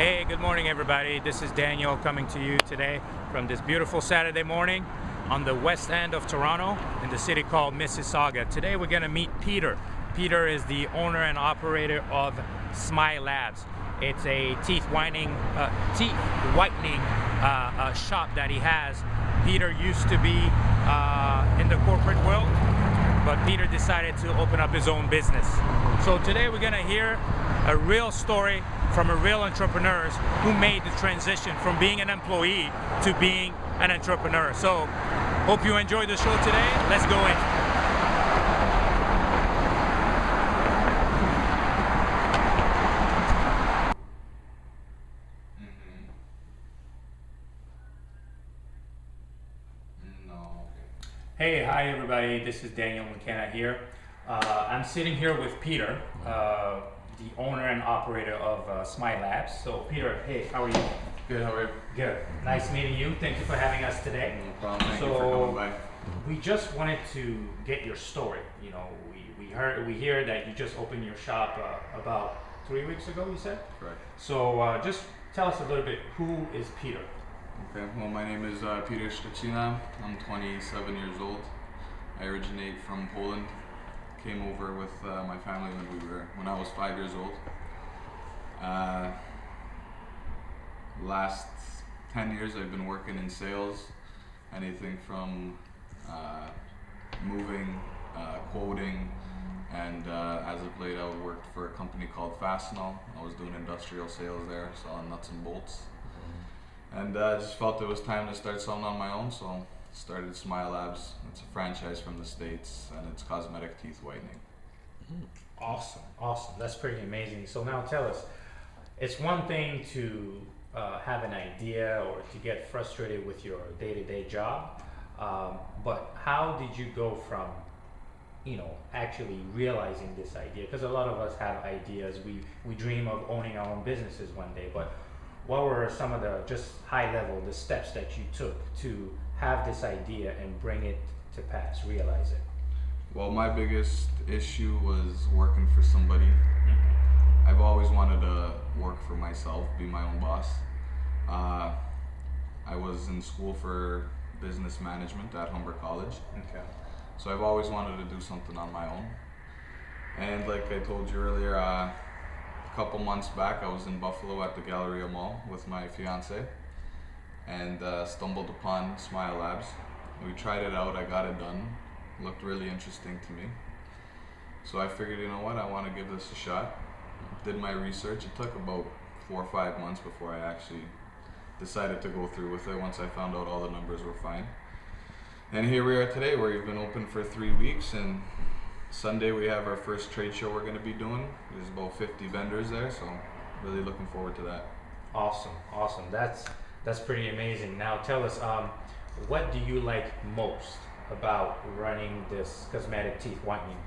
Hey, good morning everybody. This is Daniel coming to you today from this beautiful Saturday morning on the west end of Toronto in the city called Mississauga. Today we're going to meet Peter. Peter is the owner and operator of Smile Labs. It's a teeth whitening shop that he has. Peter used to be in the corporate world, but Peter decided to open up his own business. So today we're going to hear a real story from a real entrepreneur who made the transition from being an employee to being an entrepreneur. So hope you enjoyed the show today. Let's go in. Hey, hi everybody, this is Daniel Mukena here. I'm sitting here with Peter, the owner and operator of Smile Labs. So Peter, hey, how are you? Good, how are you? Good. Nice meeting you. Thank you for having us today. No problem, thank you for coming by. We just wanted to get your story. You know, we hear that you just opened your shop about 3 weeks ago, you said? Correct. So just tell us a little bit, who is Peter? Okay, well my name is Peter Szczecina. I'm 27 years old. I originate from Poland. Came over with my family when I was 5 years old. Last 10 years I've been working in sales, anything from moving, quoting, and as of late I worked for a company called Fastenal. I was doing industrial sales there, selling nuts and bolts. And I just felt it was time to start something on my own, so started Smile Labs. It's a franchise from the States, and it's cosmetic teeth whitening. Awesome, awesome. That's pretty amazing. So now tell us, it's one thing to have an idea or to get frustrated with your day-to-day job, but how did you go from, you know, actually realizing this idea? Because a lot of us have ideas. We dream of owning our own businesses one day, but what were some of the just high level, the steps that you took to have this idea and bring it to pass, realize it? Well, my biggest issue was working for somebody. I've always wanted to work for myself, be my own boss. I was in school for business management at Humber College. Okay. So I've always wanted to do something on my own. And like I told you earlier, a couple months back I was in Buffalo at the Galleria Mall with my fiance and stumbled upon Smile Labs. We tried it out, I got it done. Looked really interesting to me. So I figured, you know what, I want to give this a shot. Did my research. It took about 4 or 5 months before I actually decided to go through with it once I found out all the numbers were fine. And here we are today, where we've been open for 3 weeks, and Sunday we have our first trade show we're going to be doing. There's about 50 vendors there, so really looking forward to that. Awesome, awesome. That's pretty amazing. Now tell us, what do you like most about running this cosmetic teeth whitening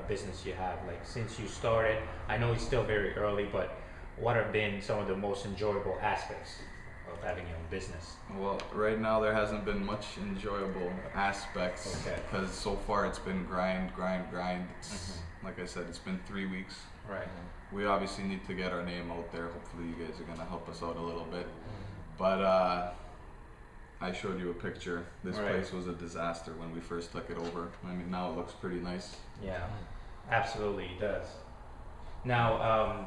business you have? Like, since you started, I know it's still very early, but what have been some of the most enjoyable aspects of having your own business? Well, right now there hasn't been much enjoyable aspects, because so far it's been grind. It's, like I said, it's been 3 weeks. Right. We obviously need to get our name out there. Hopefully you guys are going to help us out a little bit. But I showed you a picture. This place was a disaster when we first took it over. I mean, now it looks pretty nice. Yeah, absolutely it does. Now,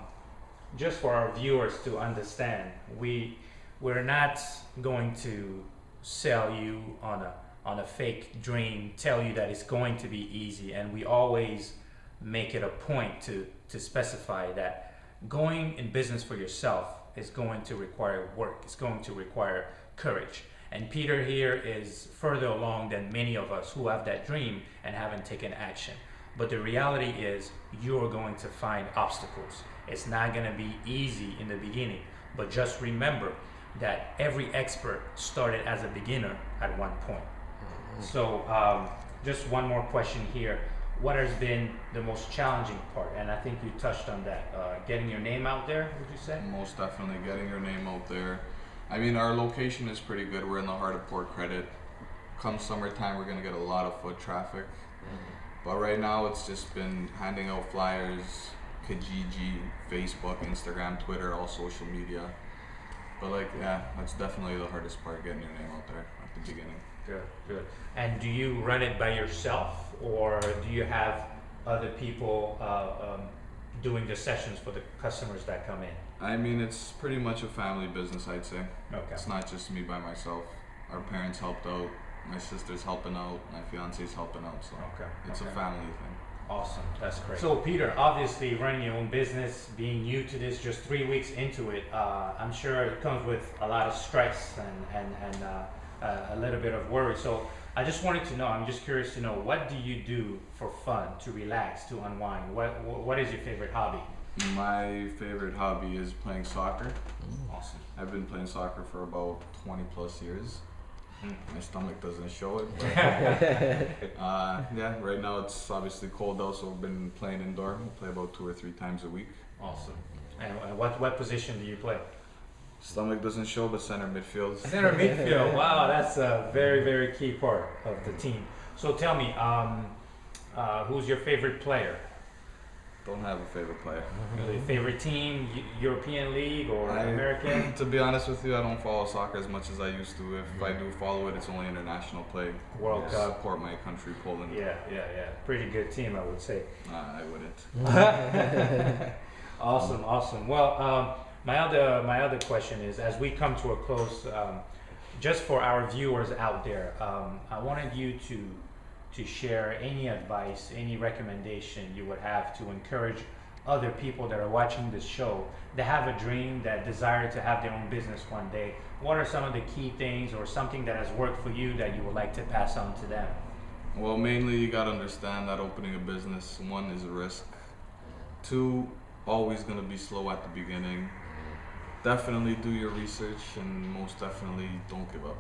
just for our viewers to understand, we're not going to sell you on a fake dream, tell you that it's going to be easy, and we always make it a point to specify that going in business for yourself is going to require work, it's going to require courage. And Peter here is further along than many of us who have that dream and haven't taken action. But the reality is you're going to find obstacles. It's not going to be easy in the beginning, but just remember that every expert started as a beginner at one point. So just one more question here. What has been the most challenging part? And I think you touched on that. Getting your name out there, would you say? Most definitely getting your name out there. I mean, our location is pretty good. We're in the heart of Port Credit. Come summertime, we're going to get a lot of foot traffic. But right now, it's just been handing out flyers, Kijiji, Facebook, Instagram, Twitter, all social media. But like, yeah, that's definitely the hardest part, getting your name out there at the beginning. Good, good. And do you run it by yourself, or do you have other people doing the sessions for the customers that come in? I mean, it's pretty much a family business, I'd say. Okay. It's not just me by myself. Our parents helped out, my sister's helping out, my fiance's helping out, so Okay. it's Okay. a family thing. Awesome, that's great. So Peter, obviously running your own business, being new to this, just 3 weeks into it, I'm sure it comes with a lot of stress and a little bit of worry. So I just wanted to know, I'm just curious to know, what do you do for fun, to relax, to unwind? What is your favorite hobby? My favorite hobby is playing soccer. Awesome. I've been playing soccer for about 20 plus years. My stomach doesn't show it, but yeah, right now it's obviously cold out, so we've been playing indoor. We play about 2 or 3 times a week. Awesome. And what position do you play? Stomach doesn't show, but center midfield. Center midfield. Wow, that's a very, very key part of the team. So tell me, who's your favorite player? Don't have a favorite player. Really, favorite team, European League or American? To be honest with you, I don't follow soccer as much as I used to. If I do follow it, it's only international play. World I Cup. support my country, Poland. Yeah. Pretty good team, I would say. I wouldn't. Awesome. Well, my other question is, as we come to a close, just for our viewers out there, I wanted you to share any advice, any recommendation you would have to encourage other people that are watching this show that have a dream, that desire to have their own business one day. What are some of the key things or something that has worked for you that you would like to pass on to them? Well, mainly you gotta understand that opening a business, 1, is a risk. 2, always gonna be slow at the beginning. Definitely do your research, and most definitely don't give up.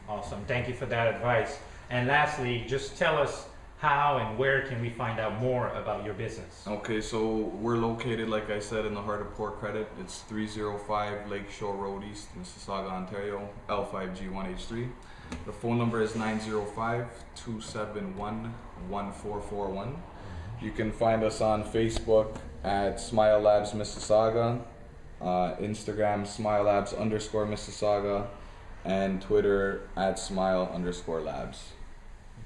Awesome. Thank you for that advice. And lastly, just tell us how and where can we find out more about your business? Okay, so we're located, like I said, in the heart of Port Credit. It's 305 Lakeshore Road East, Mississauga, Ontario, L5G1H3. The phone number is 905-271-1441. You can find us on Facebook at Smile Labs Mississauga, Instagram SmileLabs_Mississauga, and Twitter at Smile_Labs.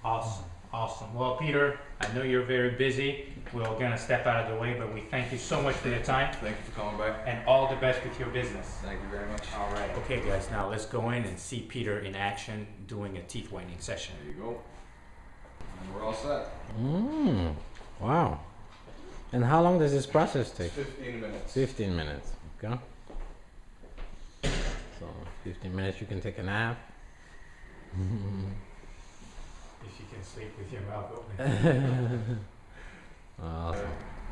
Awesome. Well, Peter, I know you're very busy. We're gonna step out of the way, but we thank you so much for your time. Thank you for coming by. And all the best with your business. Thank you very much. All right. Okay, guys, now let's go in and see Peter in action doing a teeth whitening session. There you go. And we're all set. Wow. And how long does this process take? 15 minutes. 15 minutes. Okay. So 15 minutes, you can take a nap. If you can sleep with your mouth open. Awesome.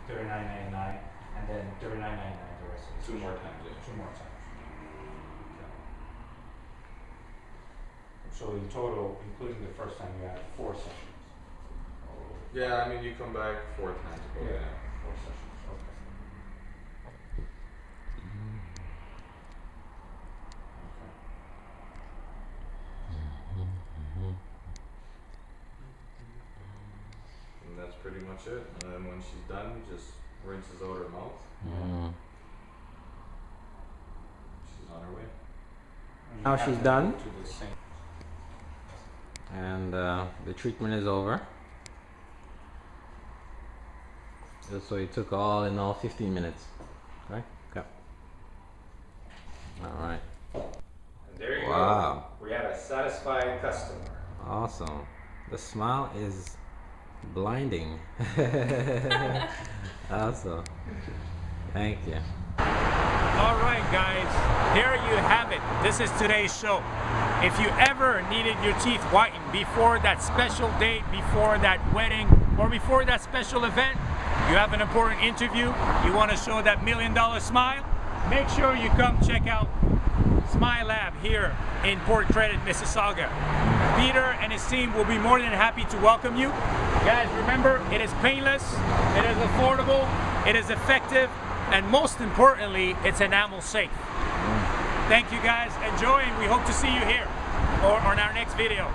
$39.99 and then $39.99 the rest of it. 2 more times, yeah. 2 more times. Okay. So in total, including the first time, you had 4 sessions. Yeah, I mean, you come back 4 times. But Yeah. yeah. 4 sessions. Okay. And that's pretty much it. And then when she's done, just rinses out her mouth. She's on her way. Now she's done. To the same. And the treatment is over. So it took all in all 15 minutes. Right? Okay. All right. And there you Wow. go. We had a satisfied customer. Awesome. The smile is blinding. Awesome. Thank you. All right, guys, there you have it. This is today's show. If you ever needed your teeth whitened before that special date, before that wedding, or before that special event, you have an important interview, you want to show that $1 million smile, make sure you come check out Smile Lab here in Port Credit, Mississauga. Peter and his team will be more than happy to welcome you. Guys, remember, it is painless, it is affordable, it is effective, and most importantly, it's enamel safe. Thank you guys, enjoy, and we hope to see you here or on our next video.